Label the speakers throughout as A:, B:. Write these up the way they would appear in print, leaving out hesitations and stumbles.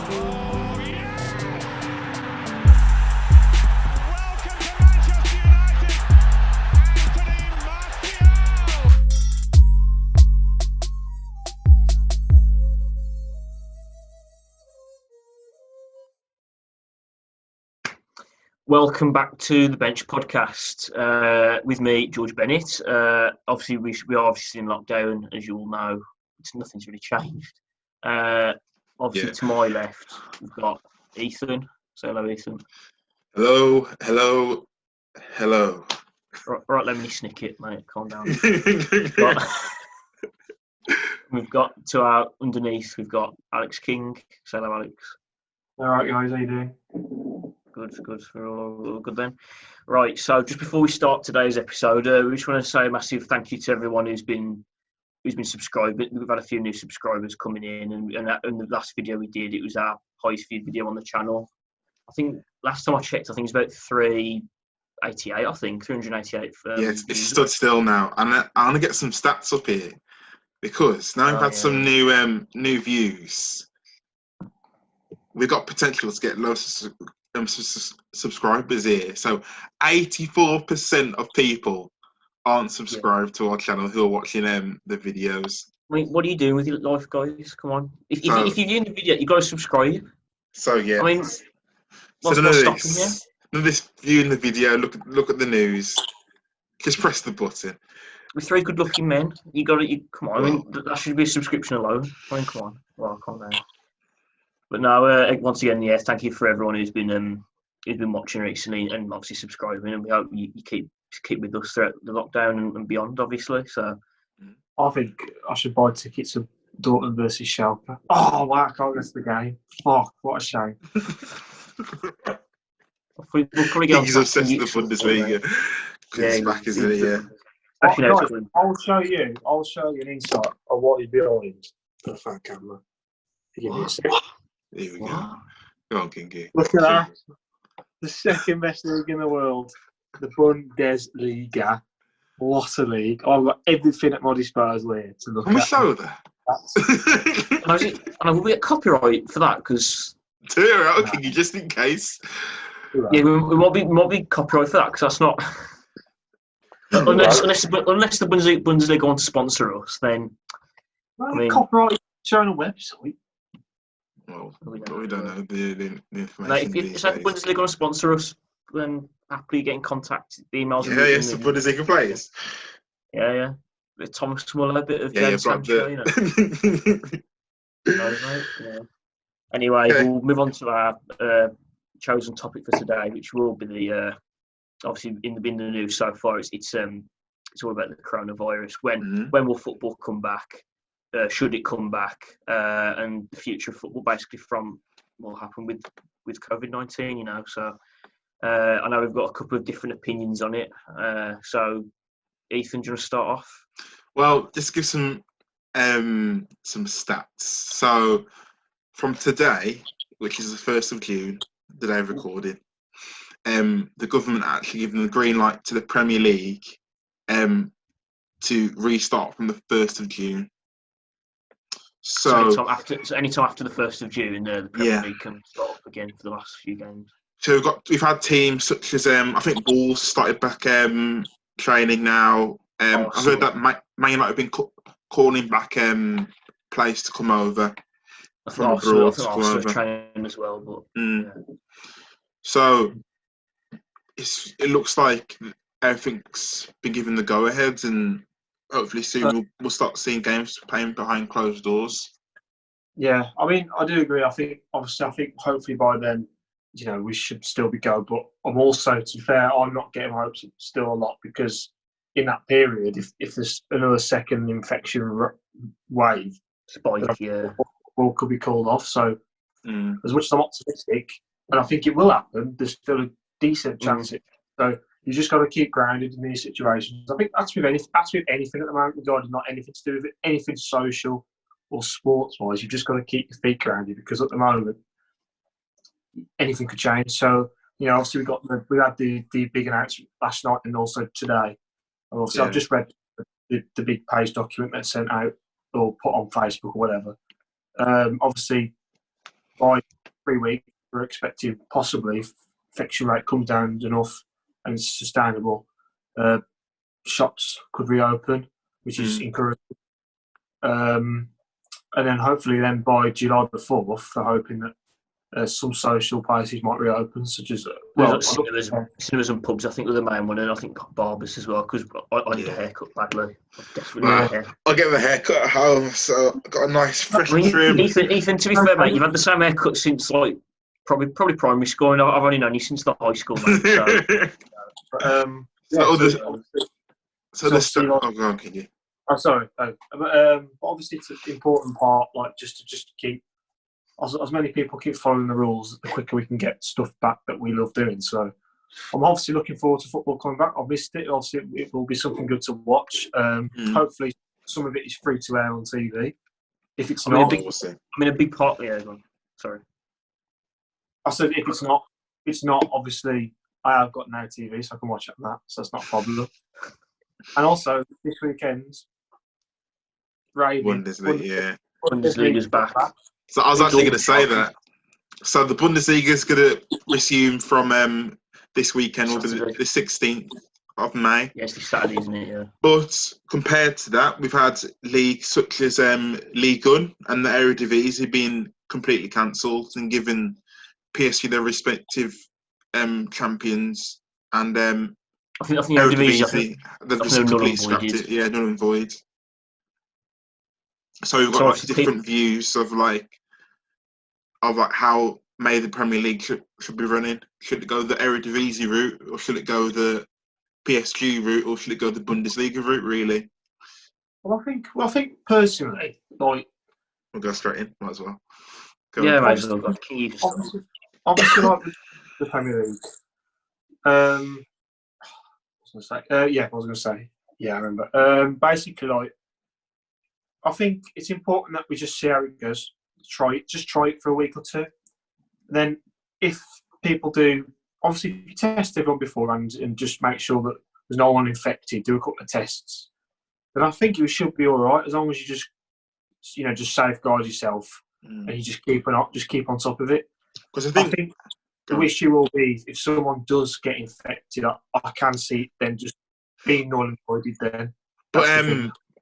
A: Oh, yes! Welcome to Manchester United, Anthony Martial!
B: Welcome back to the Bench Podcast with me, George Bennett. Obviously, we are obviously in lockdown, as you all know. Nothing's really changed. Obviously, to my left, we've got Ethan. Say hello, Ethan.
C: Hello.
B: Right, let me snick it, mate. Calm down. We've got to our underneath, we've got Alex King. Say hello, Alex.
D: All right, guys, how you doing?
B: Good. We're all good then. Right, so just before we start today's episode, we just want to say a massive thank you to everyone who's been subscribing. We've had a few new subscribers coming in, and the last video we did, it was our highest viewed video on the channel. I think last time I checked, I think it was about 388. I think 388.
C: It's stood still now. I want to get some stats up here because now we've had some new views. We've got potential to get loads of subscribers here. So 84% of people aren't subscribed to our channel who are watching the videos.
B: I mean, what are you doing with your life, guys? Come on. If you're viewing the video, you've got to subscribe.
C: So, yeah.
B: I mean, what's stopping you?
C: None of this viewing the video, look at the news. Just press the button.
B: With three good-looking men, you come on. I mean, that should be a subscription alone. I mean, come on. Well, calm down. But no, once again, thank you for everyone who's been watching recently and obviously subscribing, and we hope you keep with us throughout the lockdown and beyond, obviously. So,
D: I think I should buy tickets to Dortmund versus Schalke. Oh, wow, I can't get to the game. Fuck, what a shame.
B: we'll probably get
C: He's obsessed with the Bundesliga. He's back, isn't he? Yeah.
D: I'll show you an insight of what he's behind for the fan camera. Give me a second.
C: Here we go. Go on, Kingy.
D: Look at that. The second best league in the world, the Bundesliga. What a league. I've got everything at my disposal here to look at.
C: Can we show that?
B: And will we get copyright for that? Because
C: Kingy, just in case.
B: Yeah, we might be copyright for that, because that's not... unless the Bundesliga want to sponsor us, then...
D: Well, I mean, copyright showing a website.
C: Well, we don't know the information.
B: Like, if the Bundesliga want to sponsor us, then happily get in contact. The emails.
C: Yes, the Bundesliga players.
B: Yeah. Bit of Thomas Muller, a bit of James Sancho, Anyway, We'll move on to our chosen topic for today, which will be the obviously in the news so far. It's all about the coronavirus. When will football come back? Should it come back? And the future of football, basically, from what will happen with COVID-19. So I know we've got a couple of different opinions on it. So, Ethan, do you want to start off?
C: Well, just give some stats. So, from today, which is the 1st of June, the day of recording, the government actually given the green light to the Premier League to restart from the 1st of June. So anytime after the 1st of June, the Premier League can start up again for the last few games. So we've had teams such as I think Wolves started back training now. I've heard that Man United have been calling back players to come over from abroad to come over.
B: Training as well, but
C: So it looks like everything's been given the go ahead, and hopefully soon we'll start seeing games playing behind closed doors.
D: Yeah, I mean, I do agree. I think hopefully by then, we should still be going. But I'm also, to be fair, I'm not getting my hopes up still a lot, because in that period, if there's another second infection wave, football could be called off. So as much as I'm optimistic, and I think it will happen, there's still a decent chance. So you just got to keep grounded in these situations. I think that's with anything at the moment, regarding not anything to do with it, anything social or sports-wise. You've just got to keep your feet grounded, because at the moment, anything could change. So, obviously we had the big announcement last night and also today. And obviously, I've just read the big page document that's sent out or put on Facebook or whatever. Obviously, by 3 weeks, we're expecting possibly infection rate come down enough and it's sustainable. Shops could reopen, which is encouraging. And then hopefully then by July the 4th, they're hoping that some social places might reopen, such as
B: cinemas and pubs. I think were the main one, and I think barbers as well. Because I need a haircut badly. I desperately need a haircut.
C: I get the haircut at home, so I've got a nice fresh trim.
B: Ethan, to be fair, mate, you've had the same haircut since like probably primary school, and I've only known you since the high school, mate.
C: Can you?
D: I'm sorry. But obviously, it's an important part. Like just to keep as many people keep following the rules, the quicker we can get stuff back that we love doing. So, I'm obviously looking forward to football coming back. I've missed it. Obviously, it will be something good to watch. Hopefully, some of it is free to air on TV. If it's not,
B: a big part. Yeah, sorry.
D: I said if it's not. Obviously, I have got Now TV, so I can watch it on that. So that's not a problem. And also this weekend.
B: Bundesliga's back.
C: So I was actually going to say that. So the Bundesliga is going to resume from this weekend, or the 16th of May.
B: Yes, it's Saturday, isn't it? Yeah.
C: But compared to that, we've had leagues such as Ligue 1 and the Eredivisie being completely cancelled and given PSG their respective champions, and
B: I think Eredivisie
C: they've just completely scrapped it. Yeah, null and void. So we've got different views of how may the Premier League should be running. Should it go the Eredivisie route, or should it go the PSG route, or should it go the Bundesliga route? Really?
D: Well, I think personally, we'll
C: go straight in. Might as well.
B: Might as well.
D: Obviously, like the Premier League. I was going to say. Yeah, I remember. Basically, I think it's important that we just see how it goes. Try it for a week or two. Then, if people do, obviously, if you test everyone beforehand and just make sure that there's no one infected, do a couple of tests, then I think you should be all right as long as you just safeguard yourself and you just keep on top of it.
C: Because
D: I think the issue will be if someone does get infected, I can see it then just being null and voided then.
C: But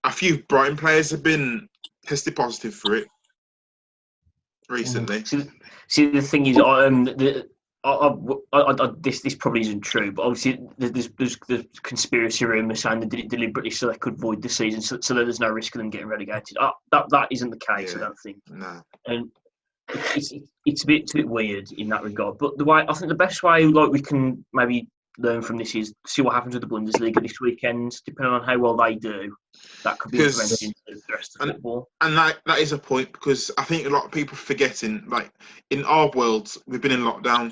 C: a few Brighton players have been tested positive for it recently.
B: See, the thing is, this probably isn't true, but obviously there's conspiracy rumours saying they did it deliberately so they could void the season, so that there's no risk of them getting relegated. That isn't the case, I don't think.
C: No.
B: And it's a bit weird in that regard. But I think the best way we can maybe learn from this is see what happens with the Bundesliga this weekend. Depending on how well they do, that could be preventing the rest of football. And
C: that is a point, because I think a lot of people are forgetting, in our world, we've been in lockdown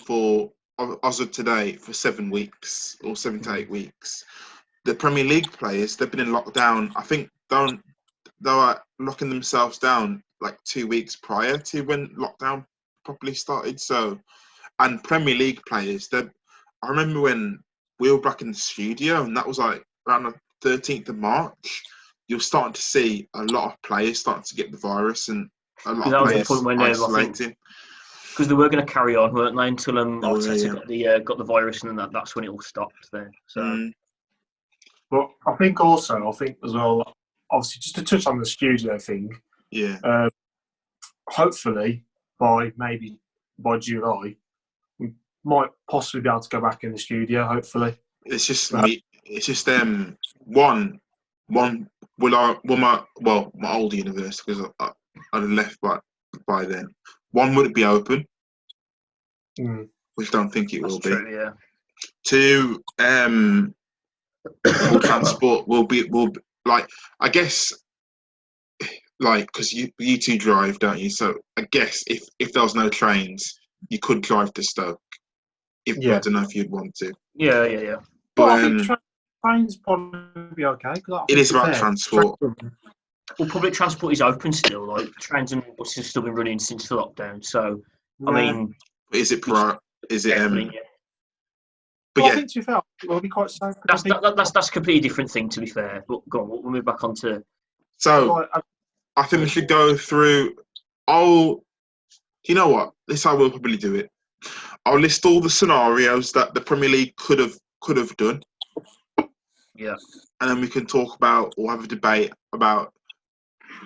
C: as of today for 7 weeks or 7 to 8 weeks. The Premier League players, they've been in lockdown. I think they were locking themselves down 2 weeks prior to when lockdown properly started. So, and Premier League players, I remember when we were back in the studio, and that was around the 13th of March, you're starting to see a lot of players starting to get the virus, and a lot of players isolating.
B: Because they were going to carry on, weren't they, until Arteta got the virus, and then that's when it all stopped there. So,
D: But I think as well, obviously, just to touch on the studio thing, hopefully by July, we might possibly be able to go back in the studio. Hopefully,
C: it's just me. It's just one. My old university, because I'd left by then. One, would it be open? Which I don't think it will be.
B: True, yeah.
C: 2, transport will be I guess, because you two drive, don't you? So I guess if there was no trains, you could drive to Stoke. I don't know if you'd want to.
B: Yeah.
D: But I think trains probably be okay.
C: It is about transport.
B: Well, public transport is open still. Trains and buses have still been running since the lockdown. So, I mean,
C: is it?
D: But I think to be fair, we'll be quite safe.
B: That's a completely different thing, to be fair. But go on, we'll move back on to.
C: So, I think we should go through. you know what? This is how we'll probably do it. I'll list all the scenarios that the Premier League could have done.
B: Yeah.
C: And then we can talk about or have a debate about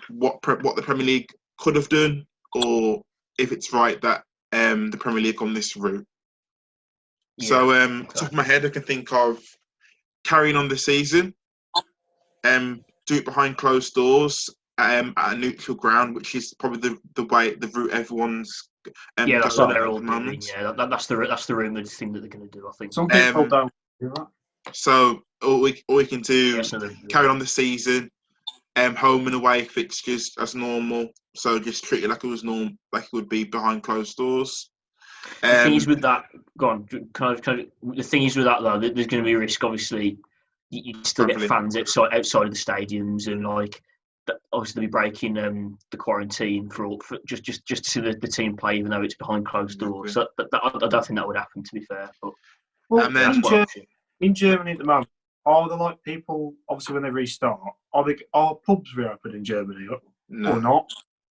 C: what the Premier League could have done, or if it's right that the Premier League on this route.
B: Yeah.
C: So, top of my head, I can think of carrying on the season, do it behind closed doors at a neutral ground, which is probably the route everyone's.
B: That's what they're all doing. Yeah, that's the rumoured thing that they're going to do. I think
D: some people don't do that.
C: So all we can do carry on the season, home and away fixtures as normal. So just treat it like it was normal, like it would be behind closed doors.
B: The thing is with that, go on. The thing is with that though, there's going to be a risk. Obviously, you still get fans outside of the stadiums, and like obviously they'll be breaking the quarantine for just to see the team play, even though it's behind closed doors. So I don't think that would happen, to be fair. But
D: well, in Germany at the moment, are there like people? Obviously, when they restart, are pubs reopened in Germany or not?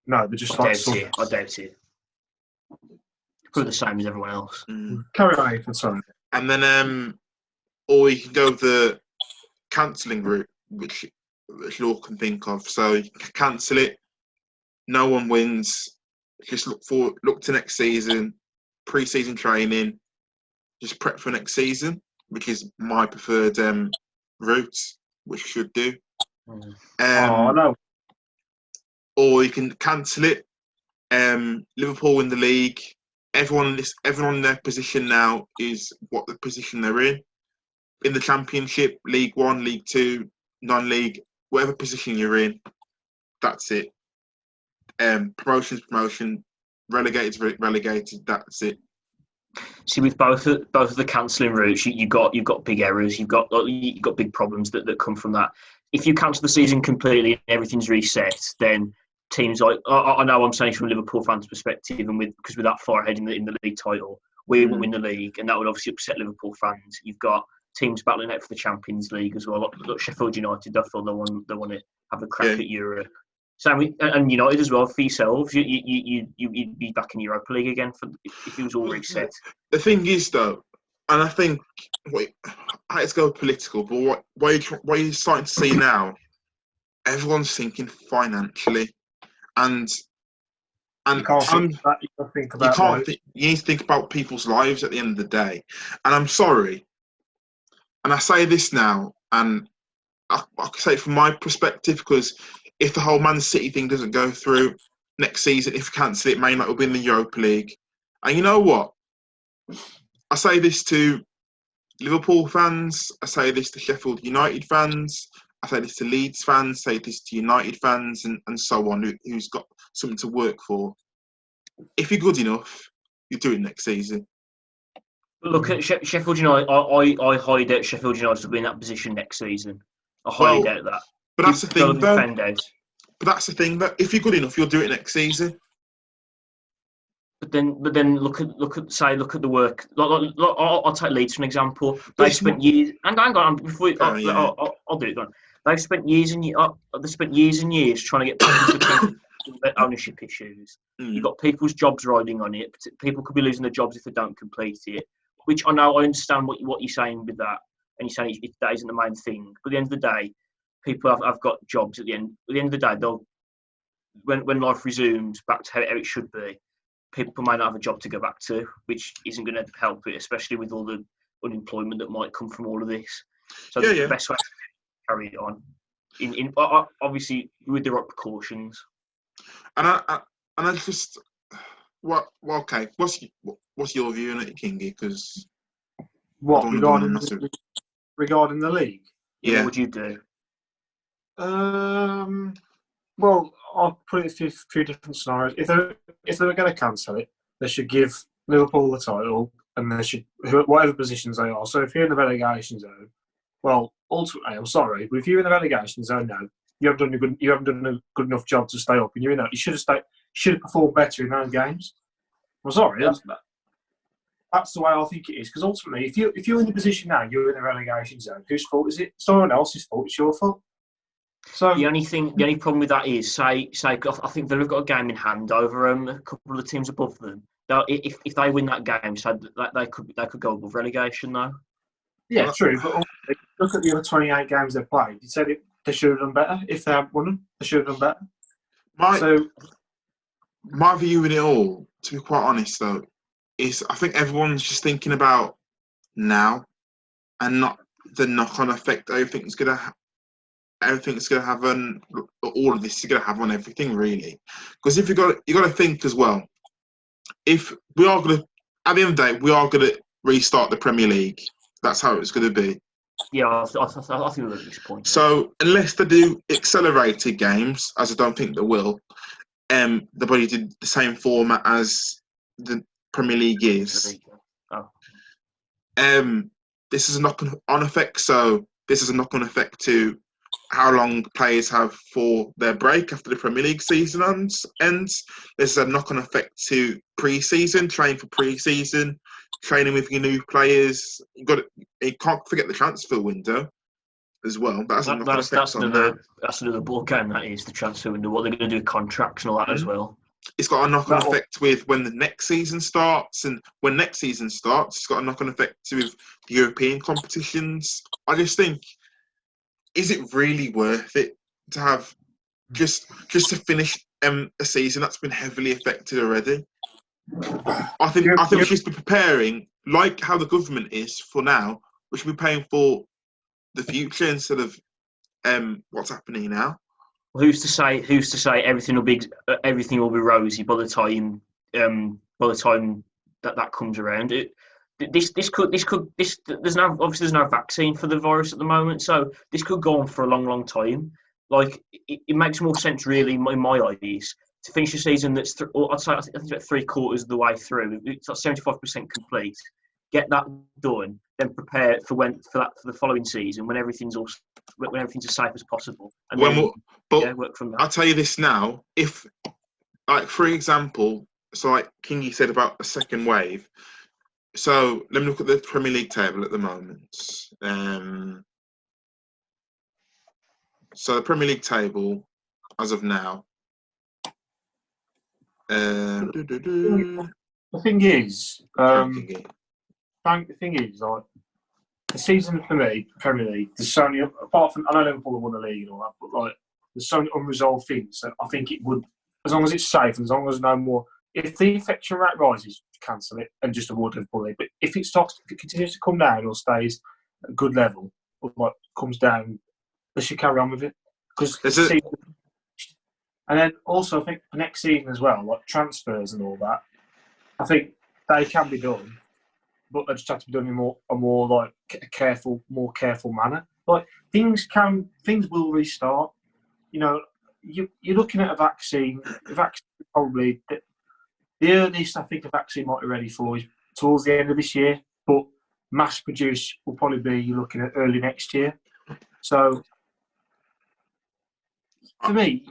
D: No, they're just
B: I doubt it. Probably the same as everyone else.
D: Carry on, Ethan. Sorry.
C: And then, or you can go the cancelling route, which you all can think of. So you can cancel it. No one wins. Just look to next season. Pre-season training. Just prep for next season, which is my preferred route, which you should do.
D: I know.
C: Or you can cancel it. Liverpool win the league. Everyone in their position now is what the position they're in. In the Championship, League One, League Two, non-league, whatever position you're in, that's it. Promotion, relegated, that's it.
B: See, with both of the cancelling routes, you've got big errors, you've got big problems that come from that. If you cancel the season completely and everything's reset, then teams like I know I'm saying from a Liverpool fans' perspective, and because we're that far ahead in the league title, we won't win the league, and that would obviously upset Liverpool fans. You've got teams battling out for the Champions League as well. Like Sheffield United, I feel they want to have a crack at Europe. Same and United as well for yourselves. You'd be back in Europa League again if it was all reset.
C: The thing is, though, and I think I hate to go political, but what you're starting to see now, everyone's thinking financially, and
D: you can't think that.
C: You need to think about people's lives at the end of the day. And I'm sorry, and I say this now, and I can say it from my perspective, because if the whole Man City thing doesn't go through next season, if you cancel it, Man United will be in the Europa League. And you know what? I say this to Liverpool fans. I say this to Sheffield United fans. I say this to Leeds fans. I say this to United fans, and so on, who's got something to work for. If you're good enough, you do it next season.
B: Look at Sheffield United. I highly doubt Sheffield United will be in that position next season. I highly doubt that.
C: But that's the thing, though. But that's the thing, that if you're good enough, you'll do it next season.
B: But then look at the work. I'll take Leeds for an example. They've spent years. And hang on, before I'll do it. Go on. They've spent years and years trying to get back into ownership issues. You've got people's jobs riding on it. People could be losing their jobs if they don't complete it. Which I know, I understand what you're saying with that, and you're saying that isn't the main thing. But at the end of the day, people have got jobs at the end. At the end of the day, they'll when life resumes back to how it should be, people might not have a job to go back to, which isn't going to help it, especially with all the unemployment that might come from all of this. So the best way to carry it on, in obviously with the right precautions.
C: And I just okay. What's your view on it, Kingy? Because
D: regarding the league?
B: Yeah. What would you do?
D: Well, I'll put it in a few different scenarios. If they were going to cancel it, they should give Liverpool the title, and they should, whatever positions they are. So if you're in the relegation zone, well, ultimately, I'm sorry, but if you're in the relegation zone now, you haven't done a good enough job to stay up, and you're in that. You should have performed better in those games. I'm sorry, that's the way I think it is. Because ultimately, if you're in the position now, you're in the relegation zone. Whose fault is it? It's no one else's fault. It's your fault. So
B: the only problem with that is, say, I think Villa have got a game in hand over a couple of the teams above them. If they win that game, so they could go above relegation though.
D: yeah, true. But look at the other 28 games they've played. You said they should have done better. If they had won them, they should have done better.
C: My view in it all, to be quite honest though, is I think everyone's just thinking about now and not the knock-on effect everything's gonna have on all of this is gonna have on everything really. Because if you got to think as well, if we are gonna at the end of the day we are gonna restart the Premier League. That's how it's gonna be.
B: Yeah, I think we're at this point.
C: So unless they do accelerated games, as I don't think they will, they probably did the same format as the Premier League is. This is a knock-on effect. So this is a knock-on effect to how long players have for their break after the Premier League season ends. This is a knock-on effect to pre-season, training for pre-season, training with your new players. You can't forget the transfer window as well. That's
B: another ball game. That is the transfer window. What they're going to do with contracts and all that as well.
C: It's got a knock-on effect with when the next season starts, and when next season starts, it's got a knock-on effect with the European competitions. I just think, is it really worth it to have just to finish a season that's been heavily affected already? I think we should be preparing, like how the government is for now. We should be paying for the future instead of what's happening now.
B: Well, who's to say everything will be rosy by the time that comes around? There's no vaccine for the virus at the moment, so this could go on for a long time. Like it makes more sense, really, in my eyes, to finish a season that's I think it's about 3/4 of the way through. It's like 75% complete. Get that done, then prepare for the following season when everything's as safe as possible. And work from that.
C: I'll tell you this now: if, like, for example, so like Kingy said about a second wave. So let me look at the Premier League table at the moment. So the Premier League table, as of now.
D: The thing is, like the season for me, Premier League, there's so many, apart from, I know Liverpool have won the league and all that, but like there's so many unresolved things that I think it would, as long as it's safe and as long as no more, if the infection rate rises, cancel it and just award Liverpool league. But if it continues to come down or stays at a good level, or like comes down, they should carry on with it. And then also, I think for next season as well, like transfers and all that, I think they can be done, but they just have to be done in a more like more careful manner. Like things will restart. You know, you're looking at a vaccine. The vaccine probably the earliest I think a vaccine might be ready for is towards the end of this year, but mass produced will probably be you're looking at early next year. So for me,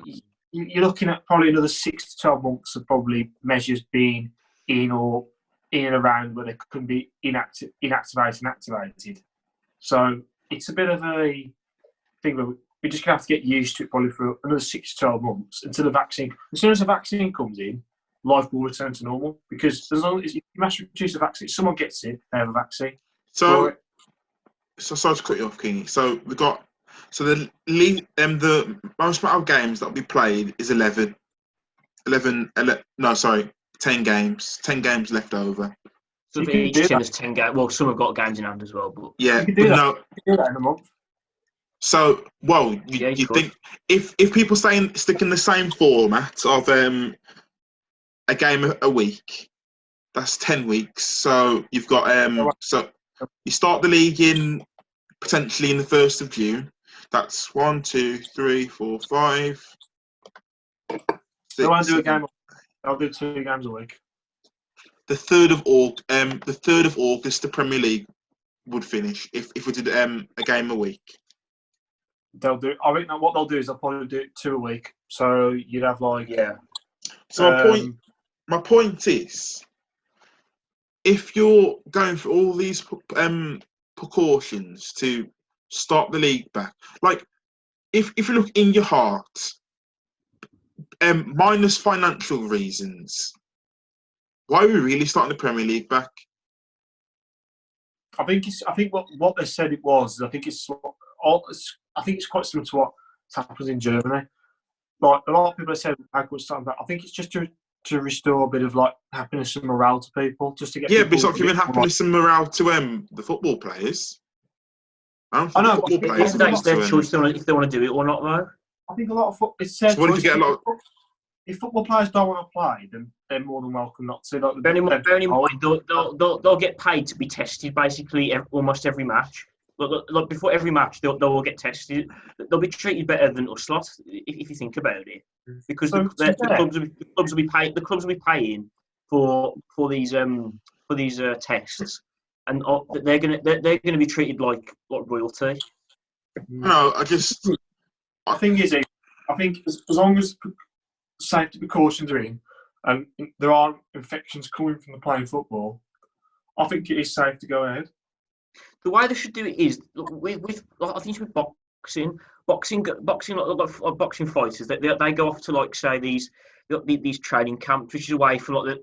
D: you're looking at probably another 6 to 12 months of probably measures being in and around where they can be inactivated and activated. So it's a bit of a thing where we're just going to have to get used to it probably for another 6 to 12 months until the vaccine. As soon as the vaccine comes in, life will return to normal because as long as you mass produce a vaccine, someone gets it, they have a vaccine.
C: So sorry to cut you off, Kingy. So we've got. So the most amount of games that will be played is 10 games. 10 games left over.
B: So each team has 10 games. Well, some have got games in hand as well. But
C: yeah,
D: you can do that. You can do that in a month.
C: So, well, you think if people stick in the same format of a game a week, that's 10 weeks. So you've got so you start the league potentially in the 1st of June. That's 1, 2, 3, 4, 5. 6,
D: I'll do a game. I'll do 2 games a week.
C: The 3rd of August, the Premier League would finish if we did a game a week.
D: They'll do. I think what they'll do is they'll probably do 2 a week. So you'd have
C: So my point is, if you're going for all these precautions to start the league back, like if you look in your heart, minus financial reasons, why are we really starting the Premier League back?
D: I think what they said it was. I think it's quite similar to what happens in Germany. Like a lot of people have said, I think it's just to restore a bit of like happiness and morale to people, just to get.
C: Yeah, but it's not giving happiness and morale to the football players. I don't think the football players.
B: It's their choice if they want to do it or not, though.
D: I think a lot of it's their choice. If football players don't want to play, then they're more than welcome not to. Like,
B: bearing in mind, they'll get paid to be tested basically almost every match. Look, before every match, they'll all get tested. They'll be treated better than us lot, if you think about it, because the clubs will be paying for these tests, and they're gonna be treated like royalty.
C: No, I
D: think as long as safety precautions are in, and there are infections coming from the playing football, I think it is safe to go ahead.
B: The way they should do it is with I think it's with boxing like boxing fighters. They go off to like say these training camps, which is away from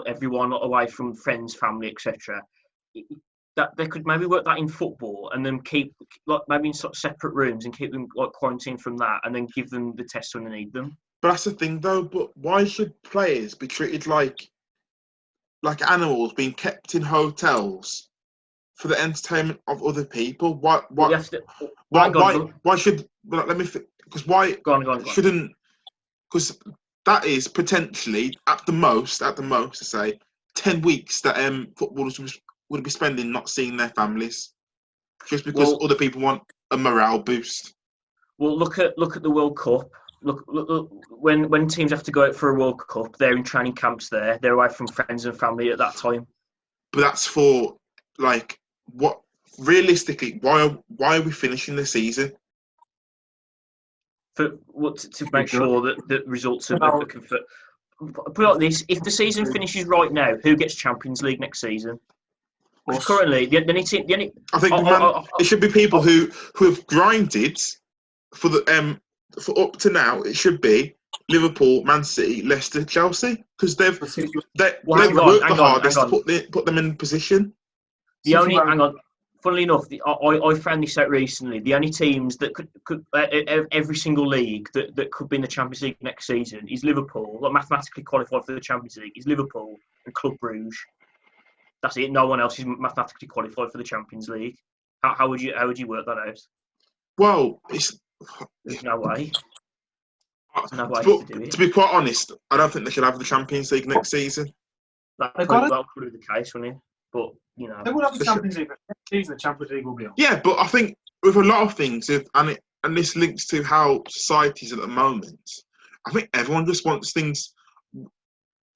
B: everyone, away from friends, family, etc. That they could maybe work that in football and then keep like maybe in sort of separate rooms and keep them like quarantined from that, and then give them the tests when they need them.
C: But that's the thing, though. But why should players be treated like animals being kept in hotels for the entertainment of other people? Why should? Well, let me. Because why
B: go on.
C: Shouldn't? Because that is potentially at the most, to say 10 weeks that footballers would be spending not seeing their families, just because other people want a morale boost.
B: Well, look at the World Cup. Look, when teams have to go out for a World Cup, they're in training camps there. They're away from friends and family at that time.
C: But that's for, like, what... Realistically, why are we finishing the season?
B: To make sure that the results are confirmed. Put it like this, if the season finishes right now, who gets Champions League next season? Currently, the only team...
C: I think it should be people who have grinded for up to now. It should be Liverpool, Man City, Leicester, Chelsea, because they've worked the hardest to put them in position.
B: Funnily enough, I found this out recently. The only teams that could every single league that could be in the Champions League next season is Liverpool. Like mathematically qualified for the Champions League is Liverpool and Club Brugge. That's it. No one else is mathematically qualified for the Champions League. How would you work that out?
C: Well,
B: there's no way.
C: To be quite honest, I don't think they should have the Champions League next season.
B: That could be the case, wouldn't it? But you know,
D: they will have the Champions League. Next season, the Champions League will be on.
C: Yeah, but I think with a lot of things, and this links to how society is at the moment. I think everyone just wants things.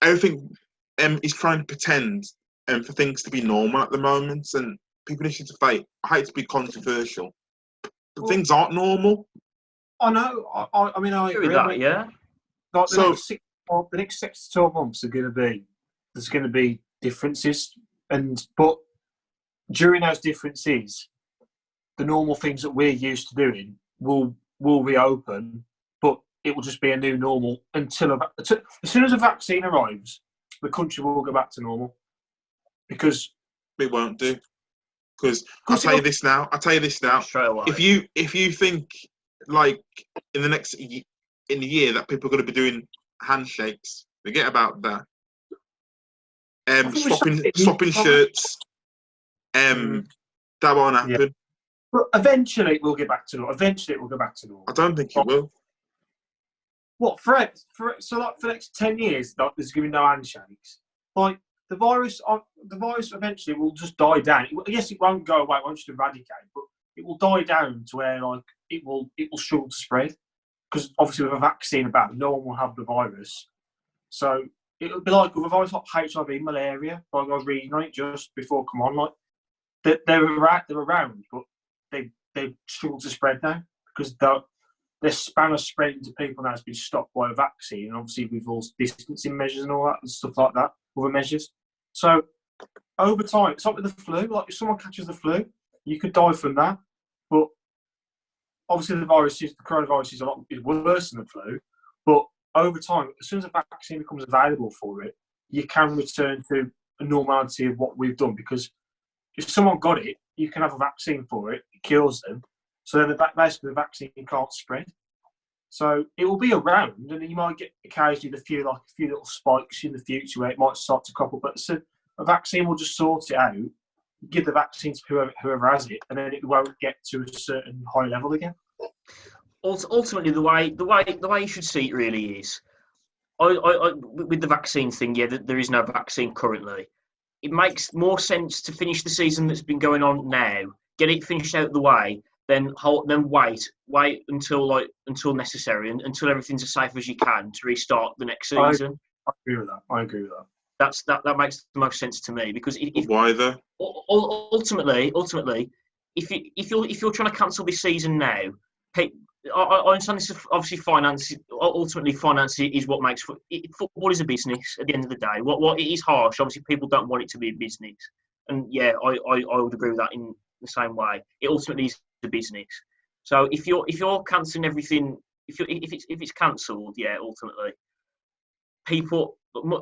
C: Everything is trying to pretend for things to be normal at the moment, and people need to fight. I hate to be controversial, but things aren't normal.
D: I know. I mean, I agree
B: with that. Yeah.
D: Like the next 6 to 12 months are going to be. There's going to be differences, but during those differences, the normal things that we're used to doing will reopen, but it will just be a new normal until as soon as a vaccine arrives, the country will go back to normal. Because
C: it won't do. Because I'll tell you this now. If you think like in the year that people are going to be doing handshakes, forget about that. Swapping shirts. That won't happen. Yeah.
D: But eventually we'll get back to normal. I don't think
C: it will.
D: What for the next 10 years, there's going to be no handshakes. Like the virus eventually will just die down. Yes, it won't go away. It won't just eradicate, but it will die down to where like it will struggle to spread. Because obviously with a vaccine about, no one will have the virus. So it would be like with a virus like HIV, malaria. Like I was reading on it just before come on, like they're around, but they struggle to spread now because their span of spreading to people now has been stopped by a vaccine, and obviously with all distancing measures and all that and stuff like that, other measures. So over time, it's like with the flu. Like if someone catches the flu, you could die from that, but obviously the coronavirus is worse than the flu, but over time, as soon as a vaccine becomes available for it, you can return to a normality of what we've done. Because if someone got it, you can have a vaccine for it, it kills them. So then basically the vaccine can't spread. So it will be around, and you might get occasionally a few little spikes in the future where it might start to crop up. But a vaccine will just sort it out, give the vaccine to whoever has it, and then it won't get to a certain high level again.
B: Ultimately, the way you should see it really is, with the vaccine thing. Yeah, there is no vaccine currently. It makes more sense to finish the season that's been going on now, get it finished out of the way, then wait until necessary, and until everything's as safe as you can to restart the next season.
D: I agree with that.
B: That makes the most sense to me, because
C: why though?
B: Ultimately, if you're trying to cancel this season now, I understand this is obviously finance. Ultimately, finance is what makes football is a business. At the end of the day, what it is harsh. Obviously, people don't want it to be a business, and yeah, I would agree with that in the same way. It ultimately is a business. So if you're cancelling everything, if it's cancelled, yeah, ultimately,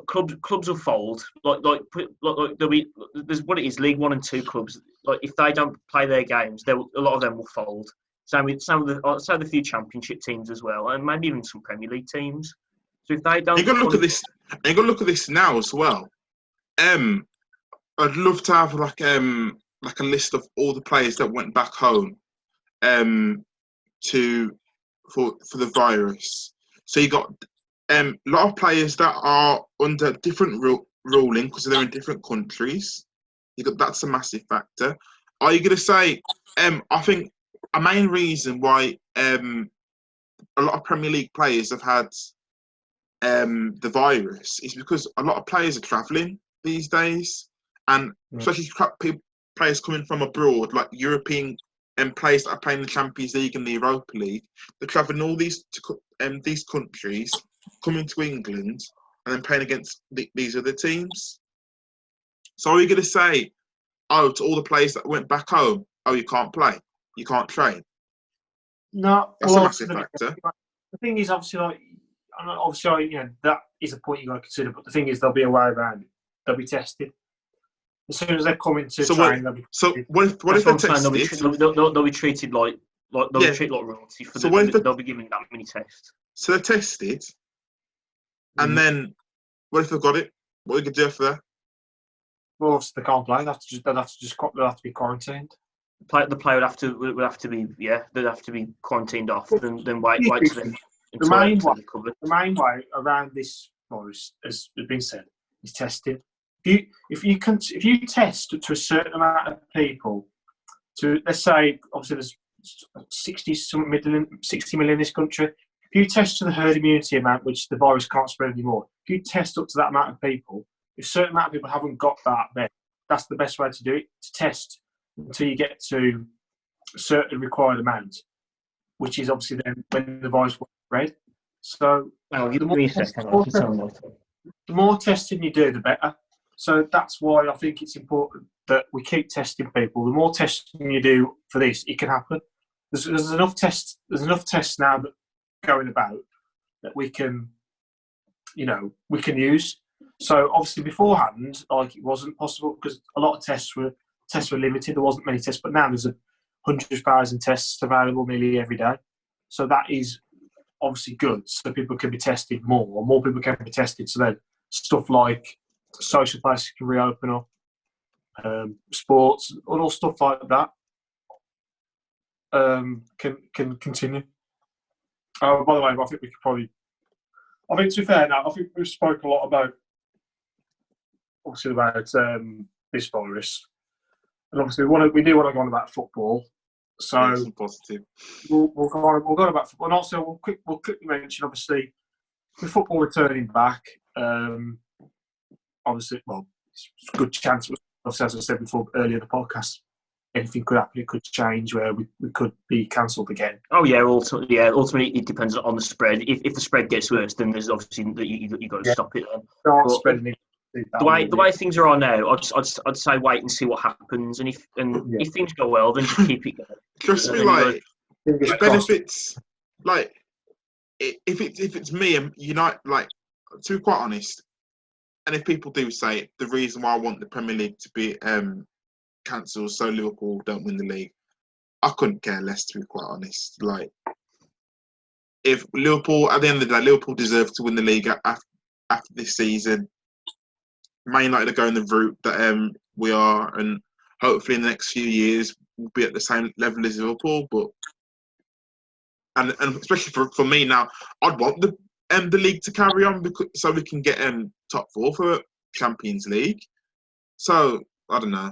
B: clubs will fold. Like there'll be, there's what it is. League 1 and 2 clubs. Like if they don't play their games, a lot of them will fold. Same with the few Championship teams as well, and maybe even some Premier League teams. So if they don't,
C: you got to look at this. You got to look at this now as well. I'd love to have like a list of all the players that went back home, for the virus. So you got a lot of players that are under different ruling because they're in different countries. That's a massive factor. Are you going to say? I think a main reason why a lot of Premier League players have had the virus is because a lot of players are travelling these days, and especially players coming from abroad, like European players that are playing the Champions League and the Europa League. They're travelling all these countries, coming to England, and then playing against these other teams. So are you going to say, to all the players that went back home, you can't play? You can't train.
D: No,
C: that's a massive factor.
D: The thing is, obviously, that is a point you got to consider. But the thing is, there'll be a way around it. They'll be tested as soon as they come into training.
C: What if they're tested?
B: They'll be treated like treated like royalty. They'll be given that many tests.
C: So they're tested, and then what if they've got it? What are you going to do for that?
D: Well, obviously they can't play. They'll have to be quarantined.
B: The player would have to be they'd have to be quarantined off. Then wait to them.
D: The main way around this virus, as has been said, is testing. If you test to a certain amount of people, to let's say obviously there's 60 million in this country. If you test to the herd immunity amount, which the virus can't spread anymore, if you test up to that amount of people, if a certain amount of people haven't got that, then that's the best way to do it. To test until you get to a certain required amount, which is obviously then when the virus will spread. So the more testing you do, the better. So that's why I think it's important that we keep testing people. The more testing you do for this, it can happen. There's enough tests. There's enough tests now that going about that we can use. So obviously beforehand, it wasn't possible because a lot of tests were limited. There wasn't many tests, but now there's 100,000 tests available nearly every day. So that is obviously good. So people can be tested more, or more people can be tested. So then stuff like social places can reopen up, sports, all stuff like that can continue. By the way, I think we could probably. I think to be fair now, I think we've spoke a lot about this virus, and obviously we do want to go on about football. So
C: positive.
D: We'll go on about football, and also we'll quickly mention obviously with football returning back. Obviously, it's a good chance. As I said before earlier in the podcast, anything could happen. It could change where we could be cancelled again.
B: Oh yeah, ultimately it depends on the spread. If the spread gets worse, then there's obviously that you got to stop it. The way things are now, I'd say wait and see what happens, and if things go well, then just keep it going.
C: Trust me, it benefits. Like, if it's me and United, like, to be quite honest, and if people do say the reason why I want the Premier League to be cancelled so Liverpool don't win the league, I couldn't care less, to be quite honest. Like, if Liverpool, at the end of the day, Liverpool deserve to win the league after this season. Man United are going the route that we are, and hopefully in the next few years we'll be at the same level as Liverpool. But and especially for me now, I'd want the league to carry on so we can get top 4 for Champions League. So I don't know.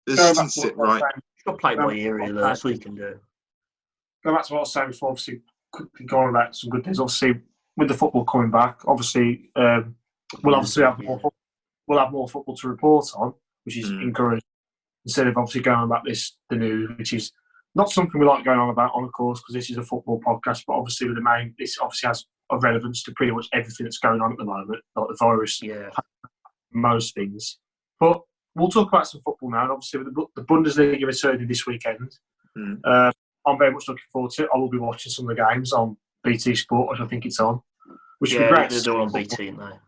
C: This doesn't sit right.
B: You've got to play by ear, really. That's what you can do.
D: Go back to what I was saying before. Obviously, quickly going about some good things. Obviously, with the football coming back, obviously we'll obviously have more football to report on, which is encouraging. Instead of obviously going on about the news, which is not something we like going on about, of course, because this is a football podcast. But obviously, this obviously has a relevance to pretty much everything that's going on at the moment, like the virus, most things. But we'll talk about some football now. And obviously, with the Bundesliga returning this weekend, I'm very much looking forward to it. I will be watching some of the games on BT Sport, which I think it's on. Which would be great.
B: They're all on BT now.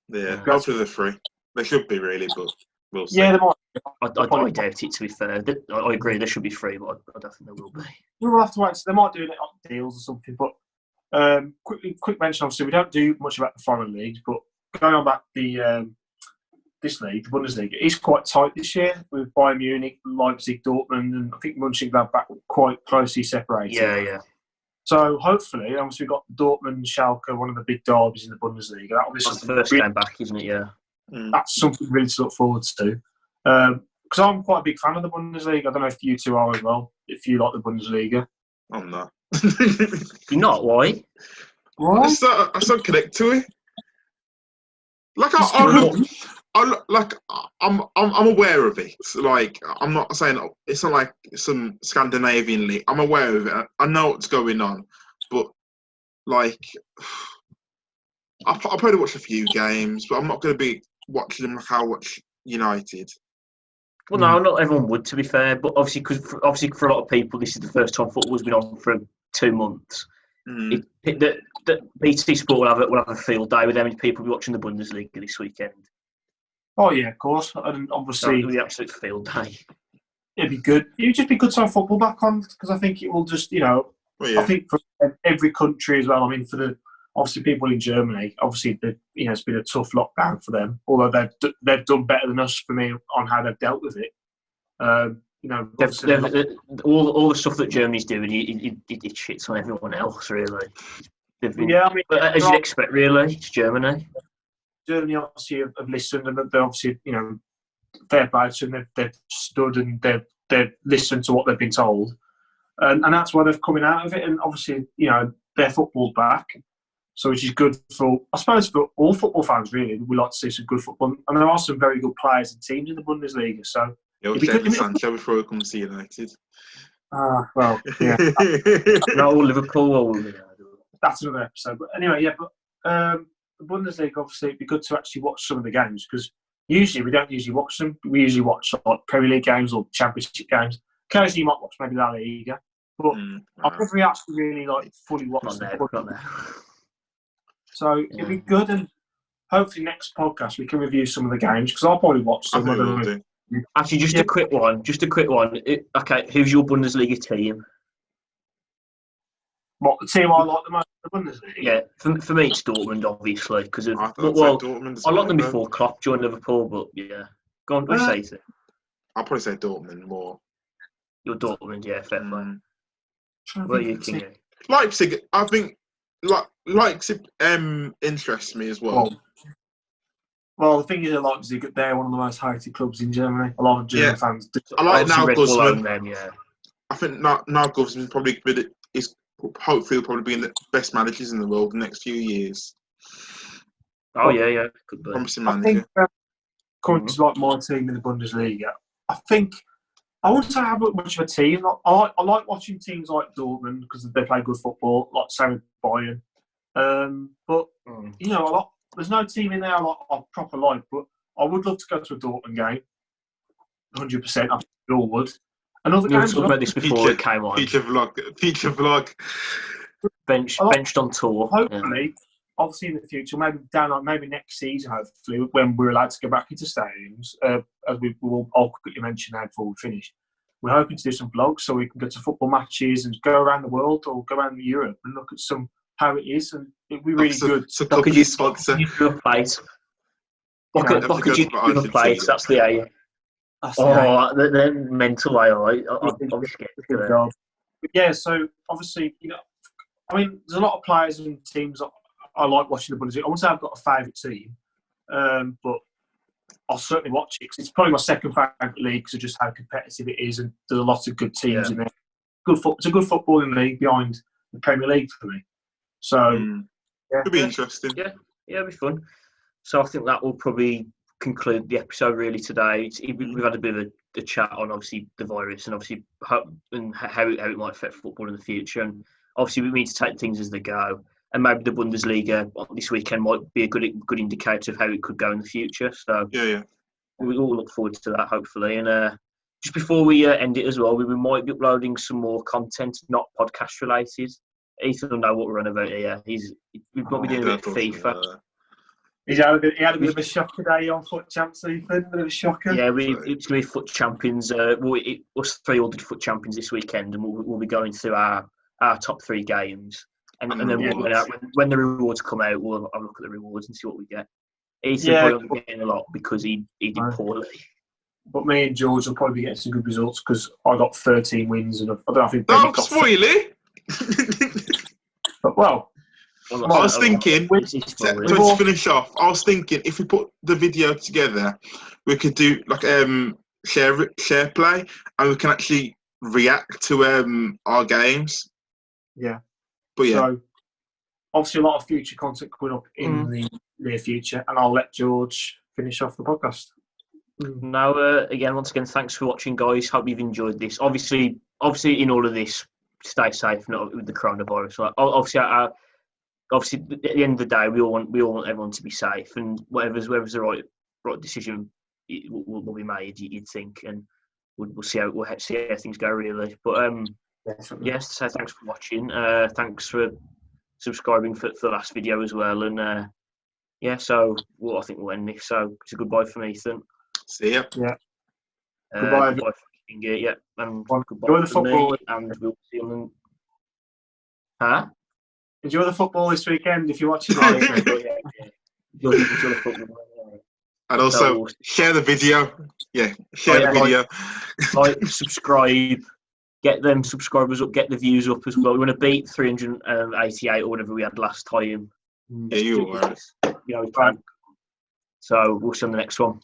C: Yeah, hopefully they're free. They should be, really, but we'll see.
D: Yeah, they might.
B: I doubt it, to be fair. I agree, they should be free, but I don't think they will be.
D: We'll have to wait. They might do it on deals or something. But quick mention, obviously, we don't do much about the foreign leagues, but going on back this league, the Bundesliga, is quite tight this year with Bayern Munich, Leipzig, Dortmund, and I think Mönchengladbach quite closely separated.
B: Yeah.
D: So hopefully, obviously, we've got Dortmund and Schalke, one of the big derbies in the Bundesliga.
B: That's the first game back, isn't it? Yeah.
D: That's something really to look forward to. Because I'm quite a big fan of the Bundesliga. I don't know if you two are as well, if you like the Bundesliga.
C: I'm not.
B: You're not? Why?
C: I so connect to it. Like, I'm aware of it. Like, I'm not saying it's not like some Scandinavian league. I'm aware of it. I know what's going on, but like, I'll probably watch a few games, but I'm not going to be watching them like how I watch United.
B: Well, no, not everyone would, to be fair. But obviously, for a lot of people, this is the first time football's been on for 2 months. The BT Sport will have a field day with how many people will be watching the Bundesliga this weekend.
D: Oh yeah, of course. And obviously,
B: it'll be the absolute field day.
D: It'd be good. It would just be good to have football back on, because I think it will just, I think for every country as well. I mean, for the obviously people in Germany, obviously it's been a tough lockdown for them. Although they've done better than us, for me, on how they've dealt with it.
B: All the stuff that Germany's doing, it shits on everyone else, really. But as you'd expect, really, it's Germany.
D: Germany obviously have listened, and they're obviously, fair play to them. They've stood and they've listened to what they've been told, and that's why they're coming out of it. And obviously, their football's back, so which is good for, I suppose, for all football fans. Really, we like to see some good football, and there are some very good players and teams in the Bundesliga. So
C: it'll be good Sancho before it comes to United.
D: Well, yeah,
B: not all Liverpool.
D: That's another episode. But anyway, the Bundesliga, obviously, it'd be good to actually watch some of the games, because usually we don't watch them. We usually watch like Premier League games or Championship games. Occasionally, you might watch maybe La Liga, but I've never actually really fully watched them. So it'd be good, and hopefully next podcast we can review some of the games, because I'll probably watch some of them.
B: Actually, just a quick one. Okay, who's your Bundesliga team?
D: What, the team I like the most in the Bundesliga?
B: Yeah, for me it's Dortmund, obviously, because of I liked them before Klopp joined Liverpool, but yeah. Go on, what do you say?
C: I'll probably say Dortmund more.
B: You're Dortmund, yeah, fair play. What are you thinking?
C: Leipzig, I think Leipzig interests me as well.
D: Well, the thing is, Leipzig, they're one of the most hated clubs in Germany. A lot of German fans do.
C: I like Nagelsmann. I think Nagelsmann probably hopefully will probably be in the best managers in the world in the next few years.
B: Oh yeah, could be.
C: Promising manager.
D: I think coming to my team in the Bundesliga, I think I wouldn't say I have much of a team. I like watching teams like Dortmund because they play good football, like same with Bayern. But there's no team in there I proper like. But I would love to go to a Dortmund game. 100%, I all would. Another
B: We were
D: game.
B: talking about this before it came on.
C: Future vlog.
B: Benched on tour.
D: Hopefully, obviously in the future, maybe next season, hopefully, when we're allowed to go back into stadiums, as I'll quickly mention now before we finish, we're hoping to do some vlogs so we can go to football matches and go around the world or go around Europe and look at how it is, and it'd be really good.
C: So could you sponsor?
B: You do a place. Look at you do a place. That's the aim. They're mental. I'm scared.
D: Yeah, so obviously, I mean, there's a lot of players and teams I like watching the Bundesliga. I won't say I've got a favourite team, but I'll certainly watch it because it's probably my second favourite league because of just how competitive it is, and there's a lot of good teams in there. It's a good footballing league behind the Premier League for me. So,
C: it'll be interesting.
B: Yeah, it'll be fun. So I think that will probably conclude the episode really today. We've had a bit of a chat on obviously the virus and obviously how it might affect football in the future, and obviously we need to take things as they go. And maybe the Bundesliga this weekend might be a good indicator of how it could go in the future. So we all look forward to that, hopefully. And just before we end it as well, we might be uploading some more content, not podcast related. Ethan will know what we're on about here. We've got to be doing a bit of FIFA.
D: He had a bit of a shock today on Foot Champs, Ethan. A bit of a shocker.
B: Yeah, it's going to be Foot Champions. Us three all did Foot Champions this weekend, and we'll be going through our top 3 games. And then when the rewards come out, we'll have a look at the rewards and see what we get. Ethan probably won't be getting a lot because he did poorly.
D: But me and George will probably get some good results because I got 13 wins and I don't think.
C: Don't spoil it.
D: But I
C: was thinking, to finish off, I was thinking if we put the video together, we could do like share play, and we can actually react to our games.
D: Yeah.
C: But
D: so obviously a lot of future content coming up in the near future, and I'll let George finish off the podcast.
B: Now, once again, thanks for watching, guys. Hope you've enjoyed this. Obviously, in all of this, stay safe, not with the coronavirus. Like, obviously, at the end of the day, we all want everyone to be safe, and whatever's the right decision will be made. You'd think, and we'll see how things go, really. But yes, so thanks for watching. Thanks for subscribing for the last video as well, and so I think we'll end this. So it's a goodbye from Ethan.
C: See ya.
D: Yeah.
B: Goodbye from Inge. Yeah, and goodbye
D: enjoy the football,
B: me, and we'll see you on.
D: Enjoy the football this weekend if you're watching.
B: Enjoy the football.
C: And also share the video. Yeah, share the video.
B: Like, subscribe. Get them subscribers up. Get the views up as well. We want to beat 388 or whatever we had last time.
C: Yeah, you are.
B: So we'll see you on the next one.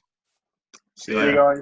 C: See you
D: guys.